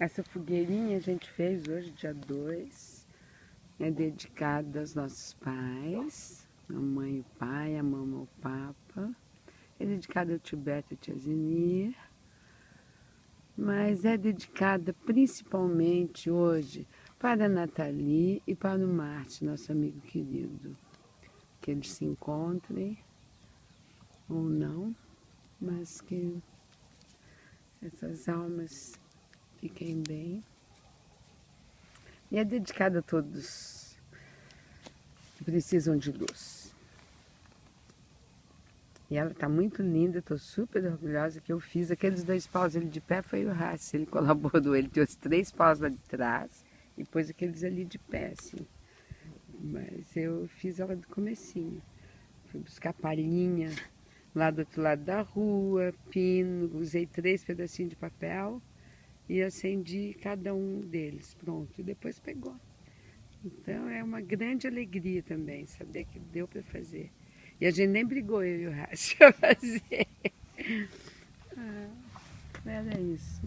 Essa fogueirinha a gente fez hoje, dia 2. É dedicada aos nossos pais, a mãe e o pai, a mamãe e o papa. É dedicada ao Tibete e a tia Zenir. Mas é dedicada principalmente hoje para a Nathalie e para o Márcio, nosso amigo querido. Que eles se encontrem ou não, mas que essas almas fiquem bem. E é dedicada a todos que precisam de luz. E ela está muito linda, estou super orgulhosa que eu fiz. Aqueles 2 paus ali de pé foi o Rácio, ele colaborou, ele tem os 3 paus lá de trás e pôs aqueles ali de pé, assim. Mas eu fiz ela do comecinho. Fui buscar palhinha lá do outro lado da rua, pino, usei 3 pedacinhos de papel e acendi cada um deles, pronto, e depois pegou. Então é uma grande alegria também saber que deu para fazer. E a gente nem brigou, eu e o Rácio, a fazer. Era isso.